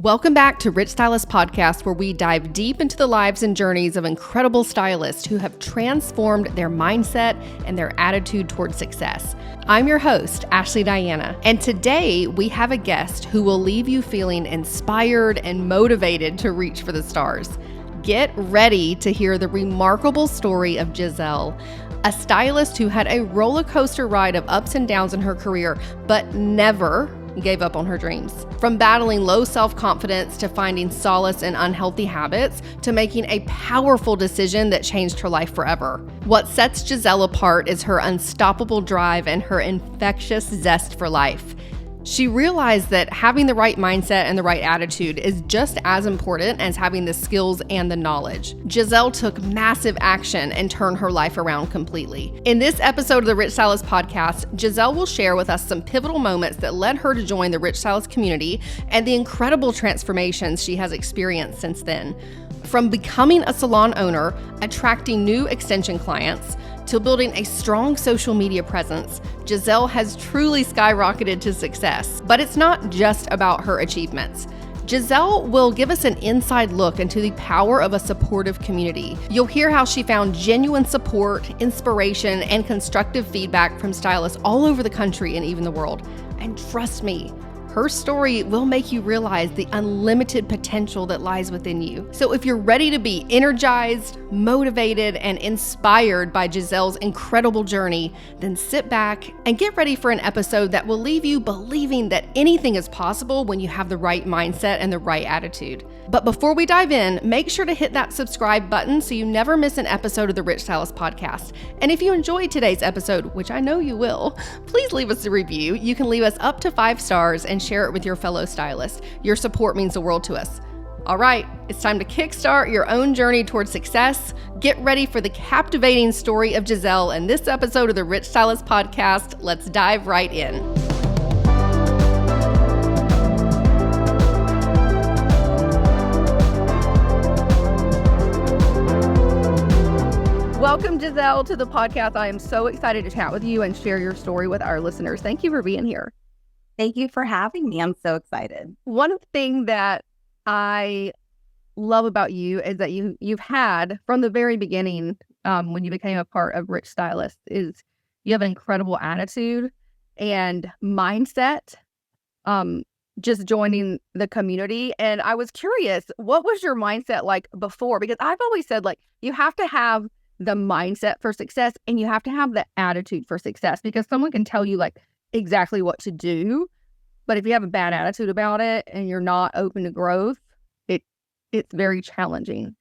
Welcome back to Rich Stylist Podcast, where we dive deep into the lives and journeys of incredible stylists who have transformed their mindset and their attitude towards success. I'm your host, Ashley Diana, and today we have a guest who will leave you feeling inspired and motivated to reach for the stars. Get ready to hear the remarkable story of Giselle, a stylist who had a roller coaster ride of ups and downs in her career, but never gave up on her dreams. From battling low self-confidence to finding solace in unhealthy habits to making a powerful decision that changed her life forever. What sets Giselle apart is her unstoppable drive and her infectious zest for life. She realized that having the right mindset and the right attitude is just as important as having the skills and the knowledge. Giselle took massive action and turned her life around completely. In this episode of the Rich Stylist Podcast, Giselle will share with us some pivotal moments that led her to join the Rich Stylist community and the incredible transformations she has experienced since then. From becoming a salon owner, attracting new extension clients, to building a strong social media presence, Giselle has truly skyrocketed to success. But it's not just about her achievements. Giselle will give us an inside look into the power of a supportive community. You'll hear how she found genuine support, inspiration, and constructive feedback from stylists all over the country and even the world. And trust me, her story will make you realize the unlimited potential that lies within you. So if you're ready to be energized, motivated, and inspired by Giselle's incredible journey, then sit back and get ready for an episode that will leave you believing that anything is possible when you have the right mindset and the right attitude. But before we dive in, make sure to hit that subscribe button so you never miss an episode of the Rich Stylist Podcast. And if you enjoyed today's episode, which I know you will, please leave us a review. You can leave us up to 5 stars and share it with your fellow stylists. Your support means the world to us. All right, it's time to kickstart your own journey towards success. Get ready for the captivating story of Giselle in this episode of the Rich Stylist Podcast. Let's dive right in. Welcome, Giselle, to the podcast. I am so excited to chat with you and share your story with our listeners. Thank you for being here. Thank you for having me. I'm so excited. One thing that I love about you is that you've had from the very beginning, when you became a part of Rich Stylist, is you have an incredible attitude and mindset, just joining the community. And I was curious, what was your mindset like before? Because I've always said, like, you have to have the mindset for success and you have to have the attitude for success, because someone can tell you like exactly what to do, but if you have a bad attitude about it and you're not open to growth, it's very challenging.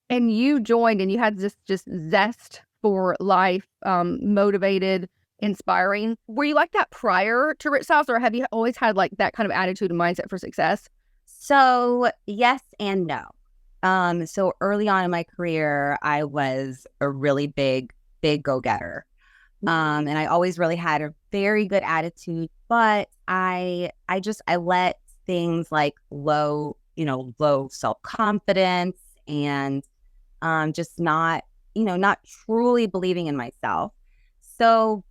And you joined and you had this just zest for life, motivated, inspiring. Were you like that prior to Rich Stylist, or have you always had like that kind of attitude and mindset for success? So yes and no. So early on in my career, I was a really big go-getter. And I always really had a very good attitude, but I let things like low self-confidence and just not truly believing in myself. So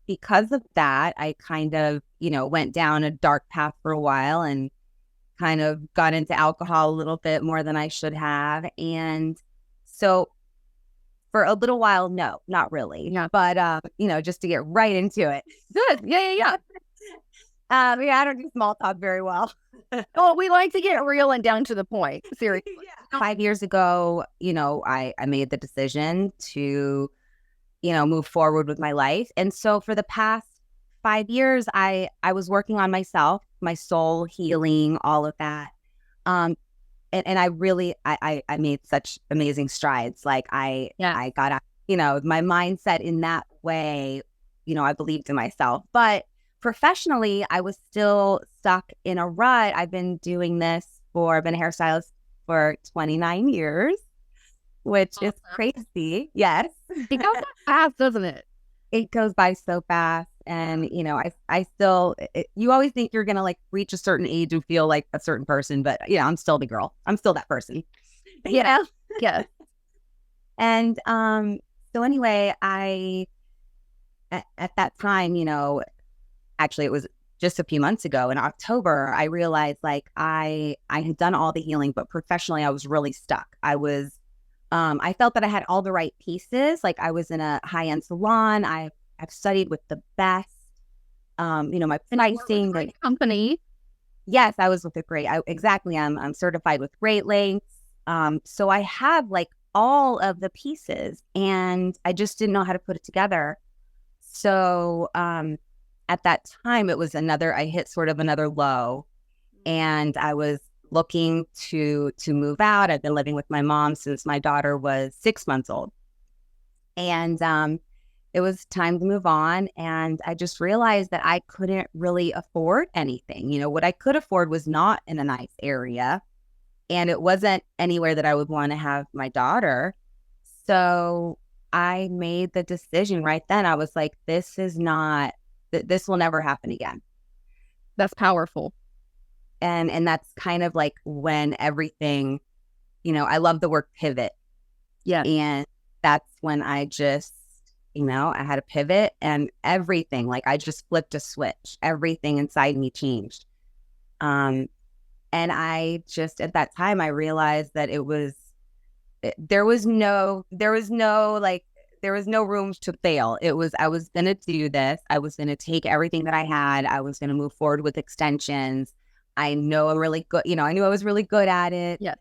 because of that, I kind of, went down a dark path for a while and kind of got into alcohol a little bit more than I should have. And so for a little while, no, not really. Yeah. But, just to get right into it. Good. Yeah. I don't do small talk very well. Oh, we like to get real and down to the point. Seriously. Yeah. 5 years ago, I made the decision to, move forward with my life. And so for the past 5 years, I was working on myself, my soul healing, all of that. And I really, I made such amazing strides. Like I got out, my mindset in that way, I believed in myself. But professionally, I was still stuck in a rut. I've been doing this I've been a hairstylist for 29 years, which is crazy. Yes. It goes fast, doesn't it? It goes by so fast. And, I still, you always think you're going to like reach a certain age and feel like a certain person, but I'm still the girl. I'm still that person. Yeah. And, so anyway, at that time, actually it was just a few months ago in October, I realized like I had done all the healing, but professionally I was really stuck. I felt that I had all the right pieces. Like I was in a high-end salon. I've studied with the best. My pricing, Great company. yes, I was with a great, exactly. I'm certified with Great Lakes. So I have like all of the pieces and I just didn't know how to put it together. So, at that time I hit sort of another low and I was looking to move out. I've been living with my mom since my daughter was 6 months old. And, it was time to move on. And I just realized that I couldn't really afford anything. What I could afford was not in a nice area. And it wasn't anywhere that I would want to have my daughter. So I made the decision right then. I was like, this will never happen again. That's powerful. And that's kind of like when everything, I love the word pivot. Yeah. And that's when I just, I had a pivot and everything, like I just flipped a switch. Everything inside me changed. And I just, at that time, I realized that there was no room to fail. I was going to do this. I was going to take everything that I had. I was going to move forward with extensions. I know I'm really good. I knew I was really good at it. Yeah.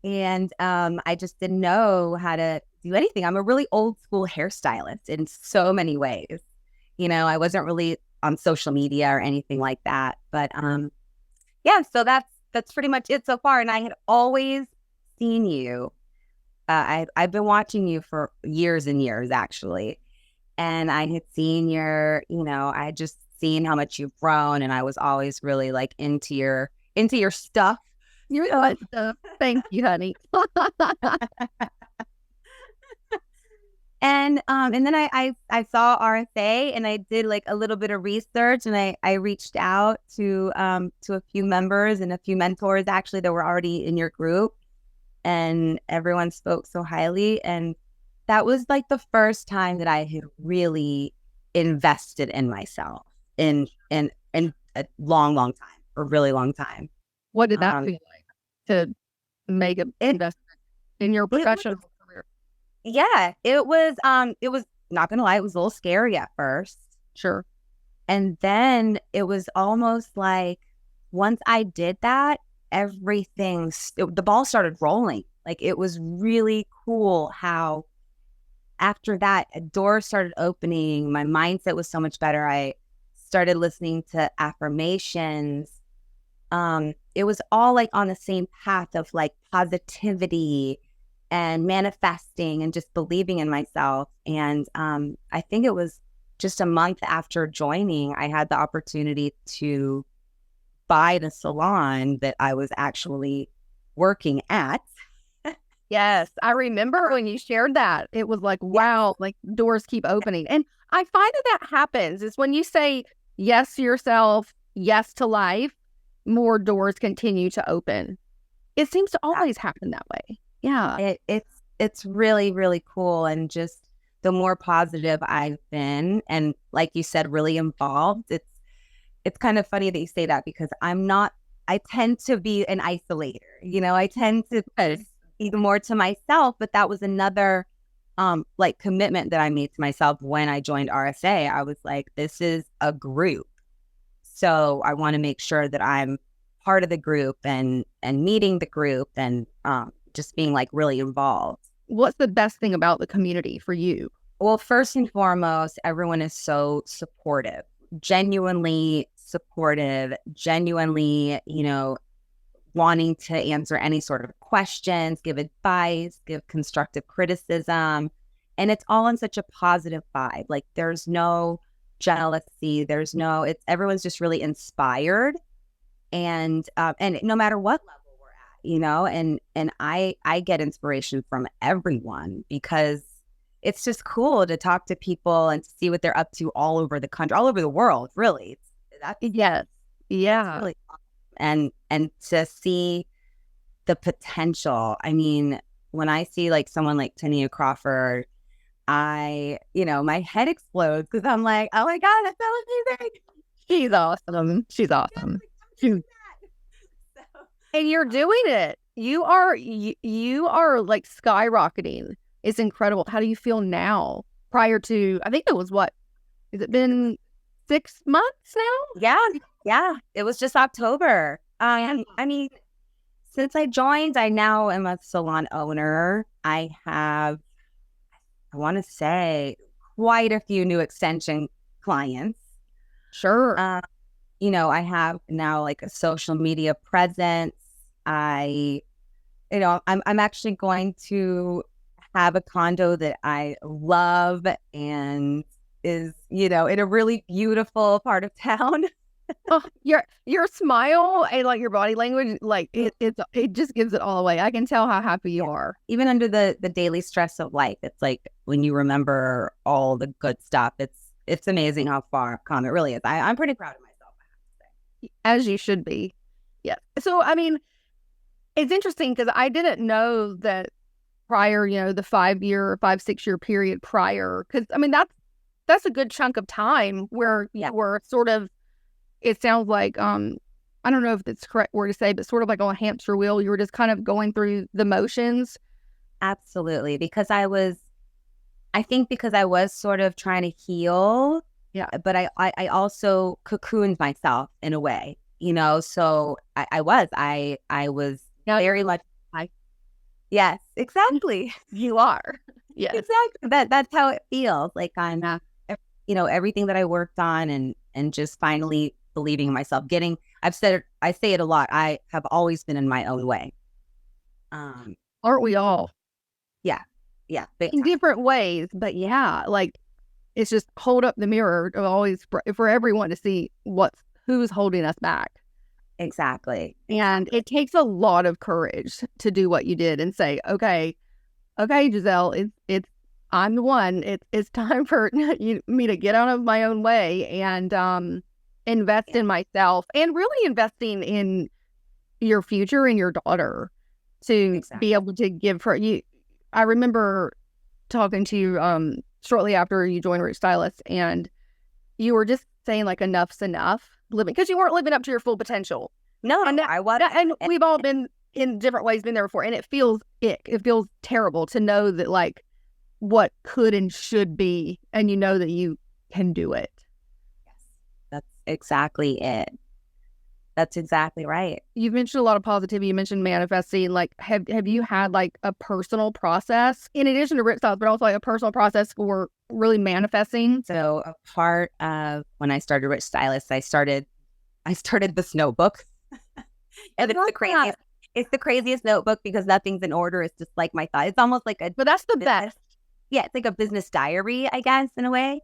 And I just didn't know how to do anything. I'm a really old school hairstylist in so many ways. I wasn't really on social media or anything like that. But yeah, so that's pretty much it so far. And I had always seen you. I've been watching you for years and years, actually. And I had seen I had just seen how much you've grown. And I was always really like into your stuff. You're the stuff. Thank you, honey. And then I saw RSA and I did like a little bit of research and I reached out to a few members and a few mentors actually that were already in your group, and everyone spoke so highly. And that was like the first time that I had really invested in myself in a long time, a really long time. What did that feel like to make an investment in your professional career? Yeah, it was not gonna lie, it was a little scary at first. Sure. And then it was almost like once I did that, the ball started rolling. Like it was really cool how after that, doors started opening. My mindset was so much better. I started listening to affirmations. It was all like on the same path of like positivity and manifesting and just believing in myself. And I think it was just a month after joining, I had the opportunity to buy the salon that I was actually working at. Yes, I remember when you shared that. It was like, wow, like doors keep opening. And I find that happens is when you say yes to yourself, yes to life, more doors continue to open. It seems to always happen that way. Yeah. It's really, really cool. And just the more positive I've been, and like you said, really involved, it's kind of funny that you say that because I tend to be an isolator. I tend to be more to myself, but that was another like commitment that I made to myself when I joined RSA. I was like, this is a group. So I want to make sure that I'm part of the group and meeting the group and just being like really involved. What's the best thing about the community for you? Well, first and foremost, everyone is so supportive, genuinely supportive, genuinely, wanting to answer any sort of questions, give advice, give constructive criticism. And it's all in such a positive vibe. Like there's no jealousy. Everyone's just really inspired. And no matter what level we're at, and I get inspiration from everyone because it's just cool to talk to people and to see what they're up to all over the country, all over the world, really. Yes. Yeah. That's really awesome. And to see the potential. I mean, when I see like someone like Tania Crawford, my head explodes because I'm like, oh my God, that sounds amazing. She's awesome. She's awesome. She- and you're doing it. You are like skyrocketing. It's incredible. How do you feel now? Prior to, I think it was what? Has it been 6 months now? Yeah. It was just October. I mean, since I joined, I now am a salon owner. I have, I want to say, quite a few new extension clients. Sure. I have now like a social media presence. I'm actually going to have a condo that I love and is, in a really beautiful part of town. Oh, your smile and like your body language, like it just gives it all away. I can tell how happy you are. Even under the daily stress of life, it's like when you remember all the good stuff, it's amazing how far I've come. It really is. I'm pretty proud of myself, I have to say. As you should be. Yeah. So, I mean, it's interesting because I didn't know that prior, the 6 year period prior, because I mean, that's a good chunk of time where you were sort of, it sounds like, I don't know if it's the correct word to say, but sort of like on a hamster wheel. You were just kind of going through the motions. Absolutely. Because I was sort of trying to heal. Yeah. But I also cocooned myself in a way, so I was very much. Yes, exactly. You are. Yes. Exactly. That's how it feels. Like I'm, everything that I worked on and just finally believing in myself, I say it a lot. I have always been in my own way. Aren't we all? Yeah. In different ways, but like it's just hold up the mirror to always for everyone to see who's holding us back. Exactly. And it takes a lot of courage to do what you did and say, okay, Giselle, it's I'm the one. It's time for me to get out of my own way and invest in myself and really investing in your future and your daughter to be able to give her. I remember talking to you shortly after you joined Rich Stylist, and you were just saying like enough's enough, because you weren't living up to your full potential. No, I wasn't. And we've all been in different ways, been there before, and it feels terrible to know that like what could and should be, and that you can do it. Yes, that's exactly it. That's exactly right. You've mentioned a lot of positivity. You mentioned manifesting. Like, have you had like a personal process in addition to Rich Stylist, but also like a personal process for really manifesting? So a part of when I started Rich Stylist, I started this notebook, and it's the craziest. It's the craziest notebook because nothing's in order. It's just like my thought. It's almost like but that's the best. Yeah, it's like a business diary, I guess, in a way.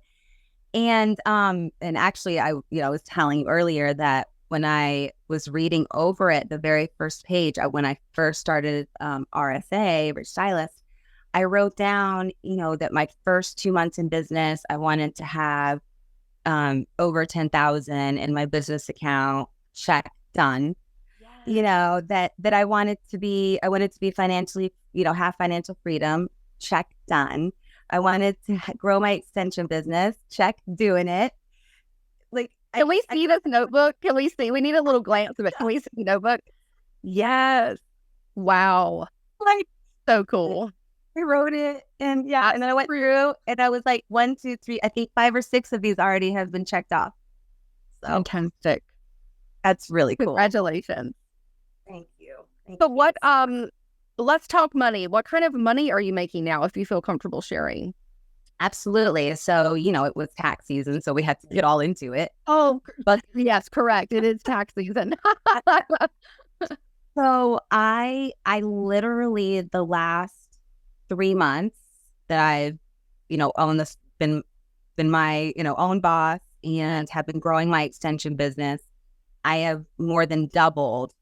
And actually, I was telling you earlier that when I was reading over it, the very first page, when I first started RSA, Rich Stylist, I wrote down, that my first 2 months in business, I wanted to have over 10,000 in my business account, check done. Yes. That I wanted to be financially, have financial freedom, check done. I wanted to grow my extension business, check doing it. Like, can we see this notebook? Can we see? We need a little glance of it. Can we see the notebook? Yes. Wow. Like, so cool. I wrote it and and then I went through and I was like 1, 2, 3, I think 5 or 6 of these already have been checked off. So fantastic. That's really cool. Congratulations. Thank you. But what, let's talk money. What kind of money are you making now, if you feel comfortable sharing? Absolutely. So, it was tax season, so we had to get all into it. Oh, but yes, correct. It is tax season. So I literally the last 3 months that I've, owned this, been my, own boss and have been growing my extension business, I have more than doubled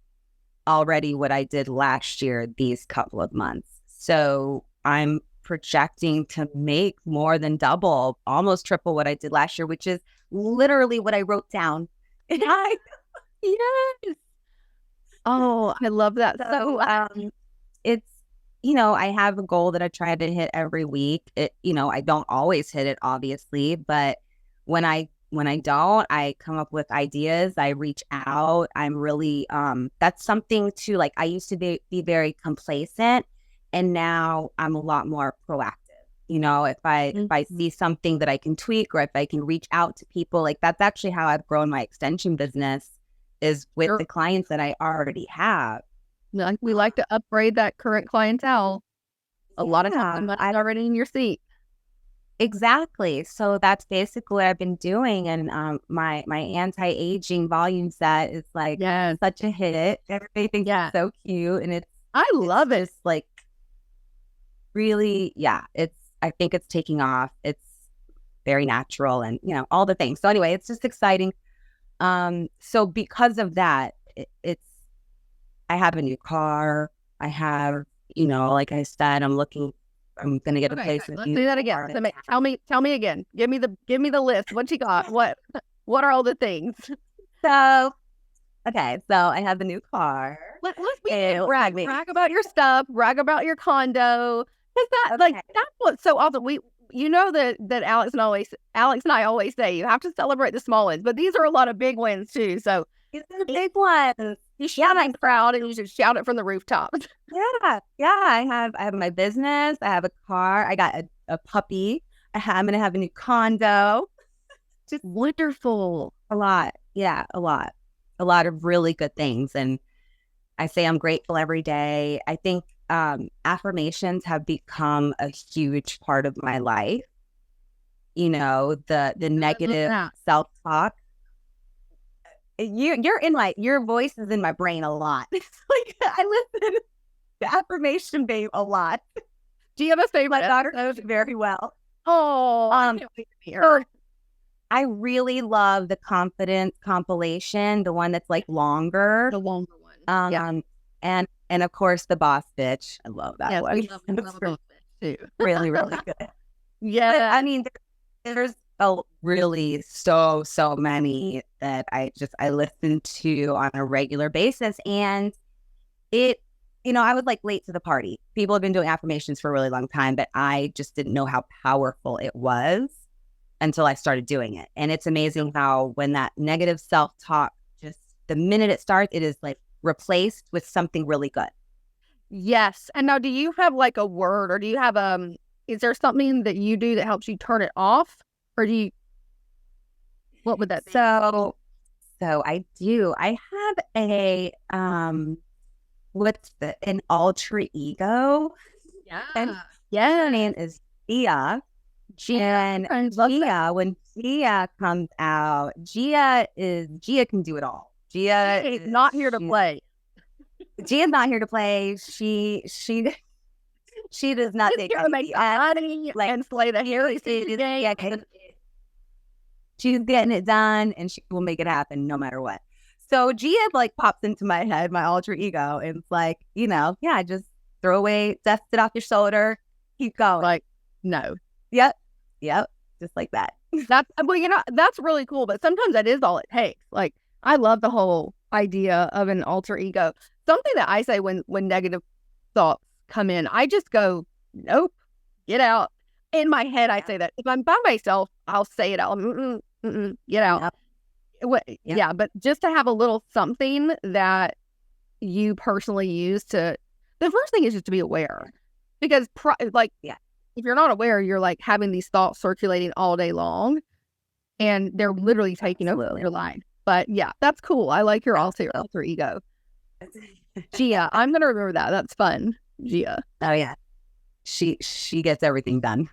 already what I did last year, these couple of months. So I'm projecting to make more than double, almost triple what I did last year, which is literally what I wrote down. Yes. Oh, I love that. So it's, I have a goal that I try to hit every week. I don't always hit it, obviously, but when I when I don't, I come up with ideas. I reach out. I'm really, that's something too, like I used to be very complacent, and now I'm a lot more proactive. You know, if I see something that I can tweak, or if I can reach out to people, like that's actually how I've grown my extension business, is with the clients that I already have. Like we like to upgrade that current clientele. A lot of times I'm already in your seat. Exactly. So that's basically what I've been doing. And my anti-aging volume set is like such a hit. Everybody thinks it's so cute, and I love it. It's like really, I think it's taking off. It's very natural, and you know, all the things. So anyway, it's just exciting. So because of that, I have a new car. I have, you know, like I said, I'm going to get a place. Let's do that again. So tell me again. Give me the list. What you got? What are all the things? So I have a new car. Let's brag about your stuff. Brag about your condo. That's what's so awesome. That Alex and I always say you have to celebrate the small wins, but these are a lot of big wins too. So these are big ones. You shout it proud, and you should shout it from the rooftops. Yeah. I have my business. I have a car. I got a puppy. I'm gonna have a new condo. Just wonderful. A lot. Yeah, a lot of really good things. And I say I'm grateful every day. I think affirmations have become a huge part of my life. You know, the negative self-talk. You're in your voice is in my brain a lot. It's like I listen to Affirmation Babe a lot. Do you have a favorite? My daughter knows very well. Oh, I can't wait to hear. I really love the confidence compilation, the one that's like longer. The longer one. And of course the boss bitch. I love that one. We love a boss bitch too. Really, really good. Yeah. But, I mean, there's really so many that I listen to on a regular basis, and I was like late to the party. People have been doing affirmations for a really long time, but I just didn't know how powerful it was until I started doing it. And it's amazing how when that negative self-talk, just the minute it starts, it is like replaced with something really good. Yes. And now, do you have like a word, or do you have is there something that you do that helps you turn it off? Or what would that be? So I do. I have an alter ego. Yeah. And her name is Gia. And Gia, when Gia comes out, Gia can do it all. Gia is not here to play. Gia's not here to play. She does not take here to make money and slay the Harry game. She's getting it done, and she will make it happen no matter what. So Gia like pops into my head, my alter ego, and it's like, just throw away, dust it off your shoulder, keep going. Like, no. Yep, just like that. That's really cool. But sometimes that is all it takes. Like, I love the whole idea of an alter ego. Something that I say when negative thoughts come in, I just go, nope, get out. In my head, I say that. If I'm by myself, I'll say it out. Get out. Yep. Yeah, but just to have a little something that you personally use the first thing is just to be aware. Because, if you're not aware, you're like having these thoughts circulating all day long, and they're literally taking over your life. But yeah, that's cool. I like your alter ego. Gia, I'm going to remember that. That's fun. Gia. Oh, yeah. She gets everything done.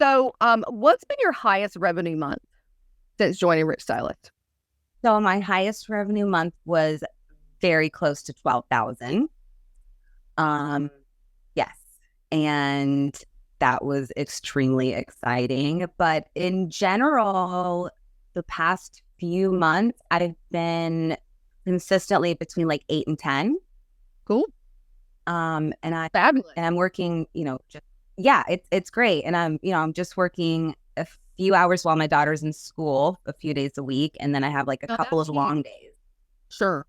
So, what's been your highest revenue month since joining Rich Stylist? So my highest revenue month was very close to 12,000. Yes. And that was extremely exciting. But in general, the past few months, I've been consistently between like 8 and 10. Cool. Fabulous. And I'm working, it's great. And I'm just working a few hours while my daughter's in school, a few days a week. And then I have like a couple of long days. Sure.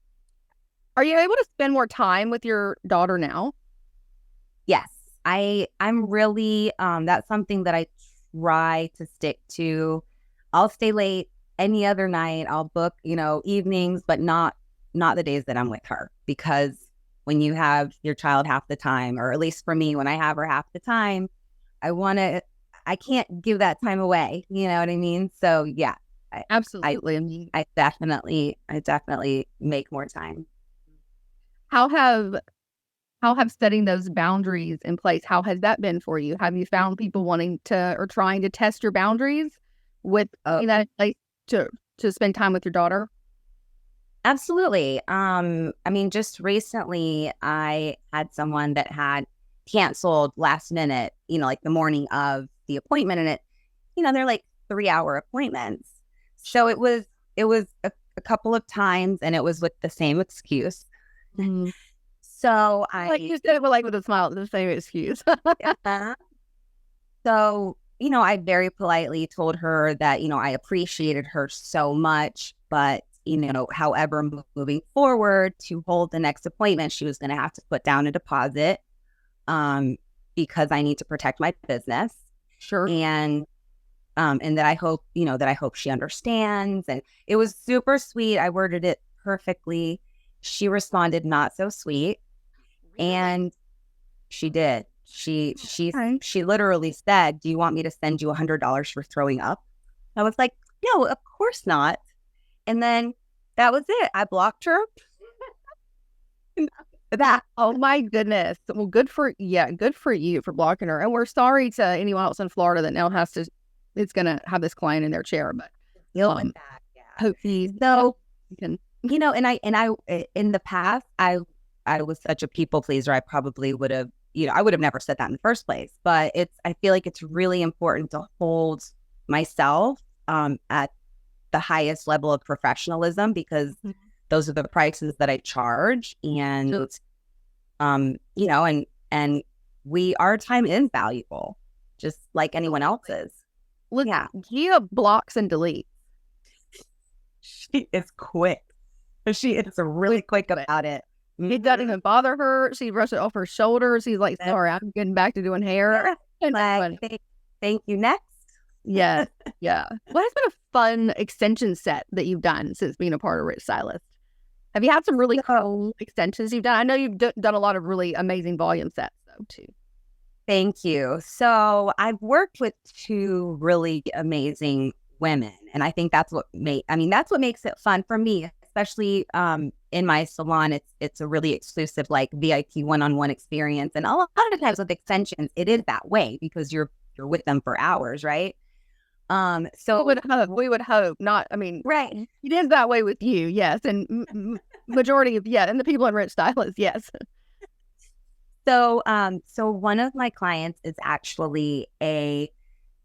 Are you able to spend more time with your daughter now? Yes. I'm really, that's something that I try to stick to. I'll stay late any other night. I'll book, evenings, but not the days that I'm with her, because when you have your child half the time, or at least for me, when I have her half the time, I can't give that time away. You know what I mean? So yeah, Absolutely. I definitely make more time. How have setting those boundaries in place, how has that been for you? Have you found people wanting to or trying to test your boundaries with that place to spend time with your daughter? Absolutely. Just recently I had someone that had canceled last minute, like the morning of the appointment, and they're like 3-hour appointments. So it was a couple of times, and it was with the same excuse. Mm. So You said it with a smile, the same excuse. So, I very politely told her that, I appreciated her so much, but, however, moving forward to hold the next appointment, she was going to have to put down a deposit, because I need to protect my business. Sure. And that I hope she understands. And it was super sweet. I worded it perfectly. She responded not so sweet. Really? And she did. She literally said, "Do you want me to send you $100 for throwing up?" I was like, "No, of course not." And then that was it. I blocked her. Oh my goodness. Well, good for you for blocking her. And we're sorry to anyone else in Florida that now it's gonna have this client in their chair, but hope you can, and I in the past I was such a people pleaser. I probably would have, I would have never said that in the first place. But I feel like it's really important to hold myself at the highest level of professionalism, because those are the prices that I charge. And, and our time is valuable, just like anyone else's. Look, Gia blocks and deletes. She is quick. She is really quick about it. It doesn't even bother her. She brushes it off her shoulders. She's like, "Sorry, I'm getting back to doing hair." Thank you. Next. Yeah. What has been a fun extension set that you've done since being a part of Rich Stylist? Have you had some really cool extensions you've done? I know you've done a lot of really amazing volume sets, though, too. Thank you. So I've worked with 2 really amazing women, and I think that's what makes it fun for me, especially in my salon. It's a really exclusive, like, VIP one-on-one experience, and a lot of times with extensions, it is that way because you're with them for hours, right? So we would hope not. Right. It is that way with you, yes, and majority of and the people in Rich Stylist, yes. So one of my clients is actually a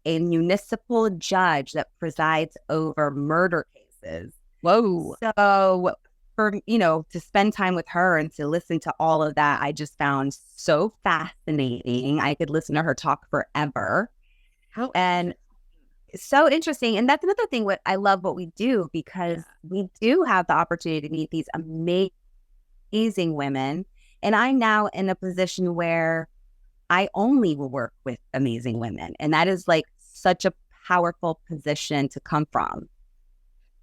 municipal judge that presides over murder cases. Whoa! So for to spend time with her and to listen to all of that, I just found so fascinating. I could listen to her talk forever. And so interesting. And that's another thing. What I love what we do, because we do have the opportunity to meet these amazing women. And I'm now in a position where I only will work with amazing women. And that is like such a powerful position to come from.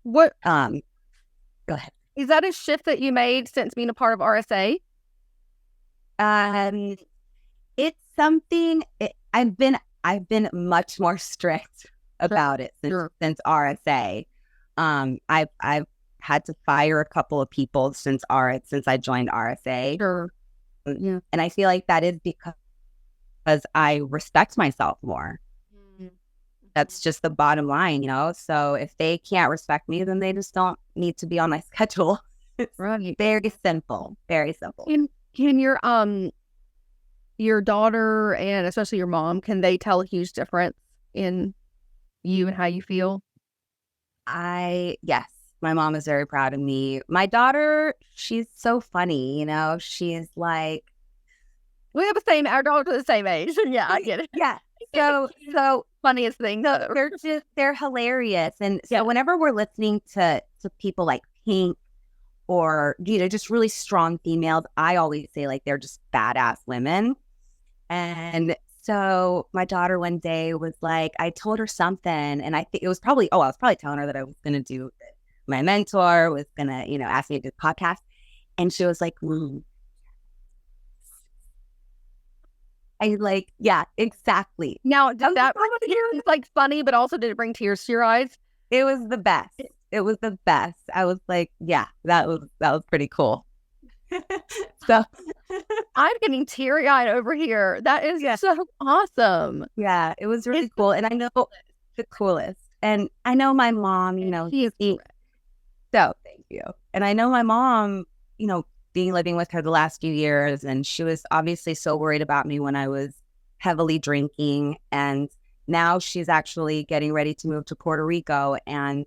What? Go ahead. Is that a shift that you made since being a part of RSA? It's something I've been much more strict about it since RSA. I've had to fire a couple of people since I joined RSA. Sure. Yeah. And I feel like that is because I respect myself more. Mm-hmm. That's just the bottom line, So if they can't respect me, then they just don't need to be on my schedule. It's very simple. Very simple. Can your daughter and especially your mom, can they tell a huge difference in you and how you feel? Yes. My mom is very proud of me. My daughter, she's so funny, She's like, we have our daughter's the same age. Yeah, I get it. Yeah. So funniest thing. They're hilarious. And so whenever we're listening to people like Pink or, just really strong females, I always say like they're just badass women. And So my daughter one day was like, I told her something, and I think it was probably, I was probably telling her that I was going to do, my mentor was going to, ask me to do the podcast. And she was like, I like, yeah, exactly. Now, did that it's like funny, but also did it bring tears to your eyes? It was the best. It was the best. I was like, yeah, that was pretty cool. So I'm getting teary-eyed over here. That is so awesome. Yeah, it was really cool. And I know the coolest. And I know my mom, so thank you. And I know my mom, being living with her the last few years, and she was obviously so worried about me when I was heavily drinking. And now she's actually getting ready to move to Puerto Rico. And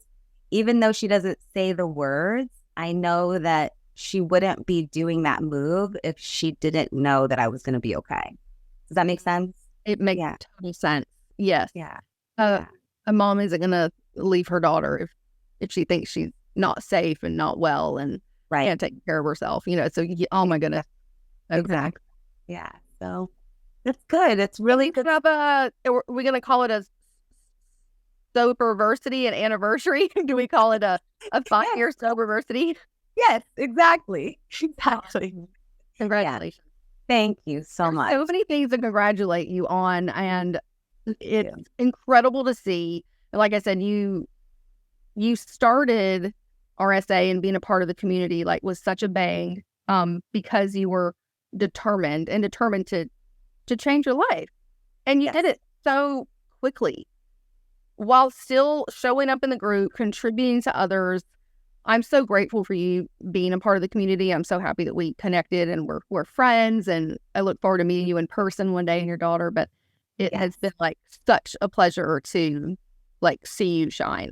even though she doesn't say the words, I know that she wouldn't be doing that move if she didn't know that I was going to be okay. Does that make sense? It makes total sense. Yes. Yeah. A mom isn't going to leave her daughter if she thinks she's not safe and not well and can't take care of herself, so oh my goodness. Exactly. Yeah. So that's good. It's really good. Are we going to call it a soberversity and anniversary? Do we call it a 5-year soberversity? Yes, exactly. Exactly. Congratulations. Thank you so much. So many things to congratulate you on, and it's incredible to see. Like I said, you started RSA and being a part of the community like with such a bang, because you were determined to change your life, and you did it so quickly while still showing up in the group, contributing to others. I'm so grateful for you being a part of the community. I'm so happy that we connected and we're friends, and I look forward to meeting you in person one day and your daughter. But it has been like such a pleasure to like see you shine.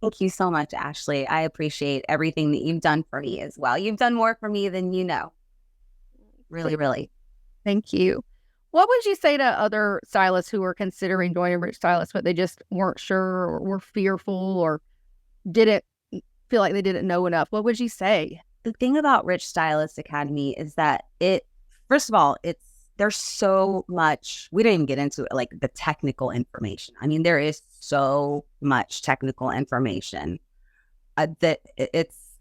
Thank you so much, Ashley. I appreciate everything that you've done for me as well. You've done more for me than you know. Really, really. Thank you. What would you say to other stylists who are considering joining Rich Stylist, but they just weren't sure or were fearful or didn't feel like they didn't know enough? What would you say? The thing about Rich Stylist Academy is that first of all, there's so much, we didn't even get into it, like the technical information. I mean, there is so much technical information that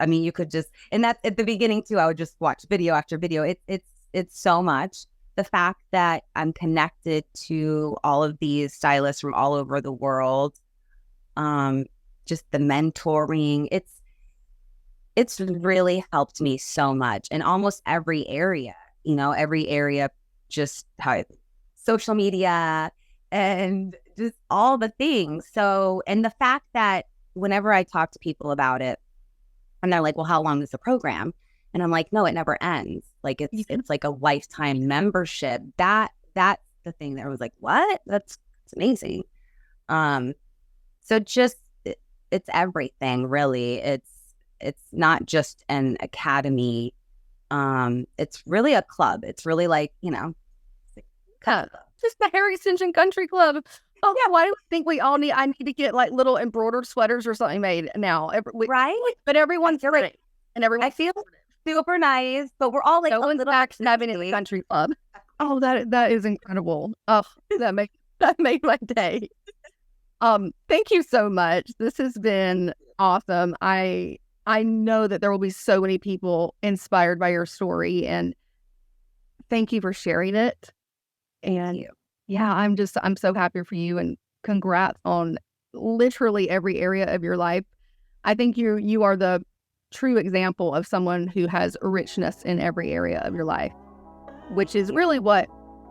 you could just, and that at the beginning too, I would just watch video after video. It's so much. The fact that I'm connected to all of these stylists from all over the world, just the mentoring, it's really helped me so much in almost every area, just how social media and just all the things. So, and the fact that whenever I talk to people about it and they're like, well, how long is the program? And I'm like, no, it never ends. Like it's like a lifetime membership. That's the thing that I was like, what? That's amazing. So just, it's everything really. It's not just an academy. It's really a club. It's really like, just the hair extension country club. Oh yeah, why do we think I need to get like little embroidered sweaters or something made now? Right? But everyone's great. And I feel super nice, but we're all like having a country club. Oh, that is incredible. Oh, that made my day. Thank you so much. This has been awesome. I know that there will be so many people inspired by your story, and thank you for sharing it. And yeah, I'm so happy for you, and congrats on literally every area of your life. I think you are the true example of someone who has richness in every area of your life, which is really what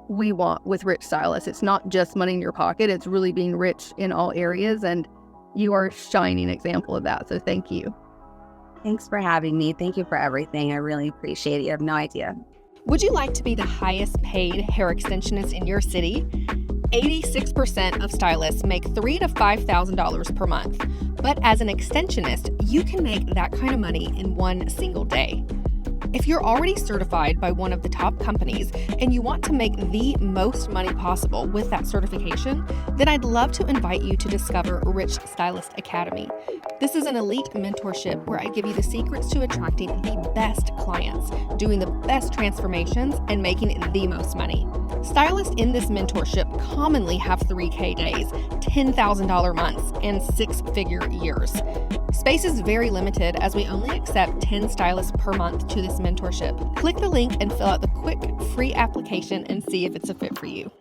we want with Rich Stylist. It's not just money in your pocket. It's really being rich in all areas, and you are a shining example of that. So thank you. Thanks for having me. Thank you for everything. I really appreciate it. You have no idea. Would you like to be the highest paid hair extensionist in your city? 86% of stylists make $3,000 to $5,000 per month. But as an extensionist, you can make that kind of money in one single day. If you're already certified by one of the top companies and you want to make the most money possible with that certification, then I'd love to invite you to discover Rich Stylist Academy. This is an elite mentorship where I give you the secrets to attracting the best clients, doing the best transformations, and making the most money. Stylists in this mentorship commonly have 3K days, $10,000 months, and six-figure years. Space is very limited as we only accept 10 stylists per month to this mentorship. Click the link and fill out the quick free application and see if it's a fit for you.